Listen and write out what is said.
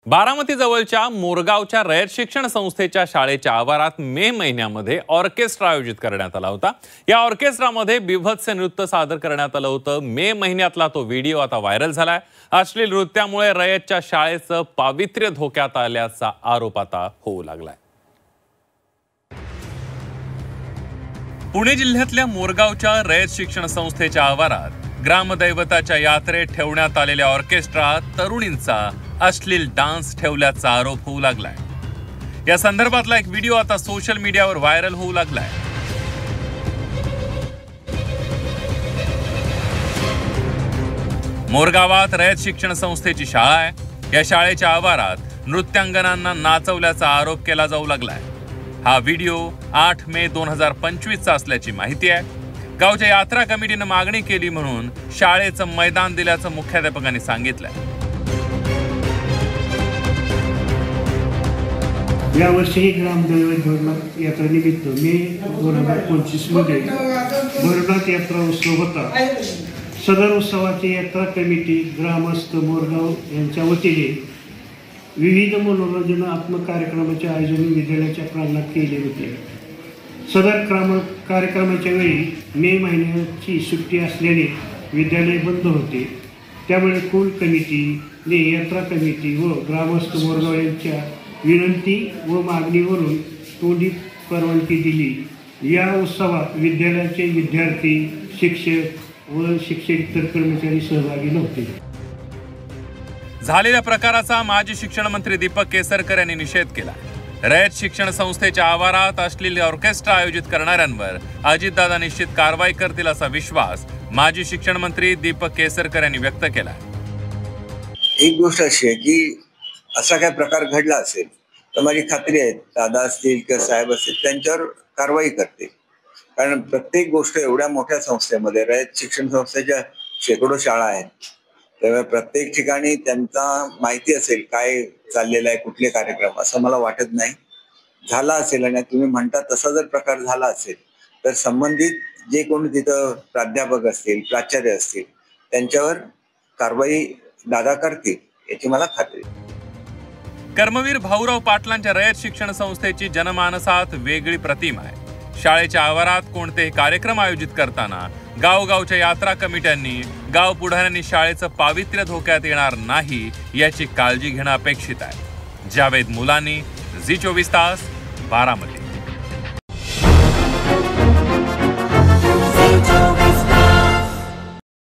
बारामती जवळच्या मोरगावच्या रयत शिक्षण संस्थेच्या शाळेच्या आवारात मे महिन्यामध्ये ऑर्केस्ट्रा आयोजित करण्यात आला होता। या ऑर्केस्ट्रामध्ये बिभत्स नृत्य सादर करण्यात आलं होतं। मे महिन्यातला तो व्हिडिओ आता व्हायरल झालाय। अश्लील नृत्यामुळे रयतच्या शाळेचं पावित्र्य धोक्यात आल्याचा आरोप आता होऊ लागलाय। पुणे जिल्ह्यातल्या मोरगावच्या रयत शिक्षण संस्थेच्या आवारात ग्रामदैवताच्या यात्रेत ठेवण्यात आलेल्या ऑर्केस्ट्रात तरुणींचा अश्लील डान्स ठेवल्याचा आरोप होऊ लागलाय। या संदर्भातला एक व्हिडिओ आता सोशल मीडियावर व्हायरल होऊ लागलाय। मोरगावात रयत शिक्षण संस्थेची शाळा आहे। या शाळेच्या आवारात नृत्यांगनांना नाचवल्याचा आरोप केला जाऊ लागलाय। हा व्हिडिओ 8 मे 2025 चा असल्याची माहिती आहे। गावच्या यात्रा कमिटीने मागणी केली म्हणून शाळेचं मैदान दिल्याचं मुख्याध्यापकांनी सांगितलंय। यावर्षी ग्रामदैवत भरनाथ यात्रेनिमित्त मे 2025 मध्ये भरनाथ यात्रा उत्सव होता। सदर उत्सवाची यात्रा कमिटी ग्रामस्थ मोरगाव यांच्या वतीने विविध मनोरंजनात्मक कार्यक्रमाचे आयोजन विद्यालयाच्या प्रांगणात केले होते। सदर कार्यक्रमाच्या वेळी मे महिन्याची सुट्टी असल्याने विद्यालय बंद होते। त्यामुळे कुल कमिटीने यात्रा कमिटी व ग्रामस्थ मोरगाव यांच्या विनंती व मागणीवरून तोंडी परवानगी दिली। या उत्सवात विद्यालयाचे विद्यार्थी, शिक्षक व शिक्षकेतर कर्मचारी सहभागी नव्हते। झालेल्या प्रकाराचा माजी शिक्षण मंत्री दीपक केसरकर यांनी निषेध केला। रयत शिक्षण संस्थेच्या आवारात अश्लील ऑर्केस्ट्रा आयोजित करणाऱ्यांवर अजितदादा निश्चित कारवाई करतील असा विश्वास माजी शिक्षण मंत्री दीपक केसरकर यांनी व्यक्त केला। एक गोष्ट अशी आहे की असा काय प्रकार घडला असेल तर माझी खात्री आहे दादा असतील किंवा साहेब असतील त्यांच्यावर कारवाई करते। कारण प्रत्येक गोष्ट एवढ्या मोठ्या संस्थेमध्ये रयत शिक्षण संस्थेच्या शेकडो शाळा आहेत, त्यामुळे प्रत्येक ठिकाणी त्यांचा माहिती असेल काय चाललेलं आहे, कुठले कार्यक्रम, असं मला वाटत नाही। झाला असेल आणि तुम्ही म्हणता तसा जर प्रकार झाला असेल तर संबंधित जे कोणी तिथं प्राध्यापक असतील, प्राचार्य असतील त्यांच्यावर कारवाई दादा करतील याची मला खात्री आहे। कर्मवीर भाऊराव पाटलांच्या रयत शिक्षण संस्थेची जनमानसात वेगळी प्रतिमा आहे। शाळेच्या आवारात कोणतेही कार्यक्रम आयोजित करताना गावगावच्या यात्रा कमिट्यांनी, गाव पुढाऱ्यांनी शाळेचं पावित्र्य धोक्यात येणार नाही याची काळजी घेणं अपेक्षित आहे। जावेद मुलानी, झी 24 तास, बारामती।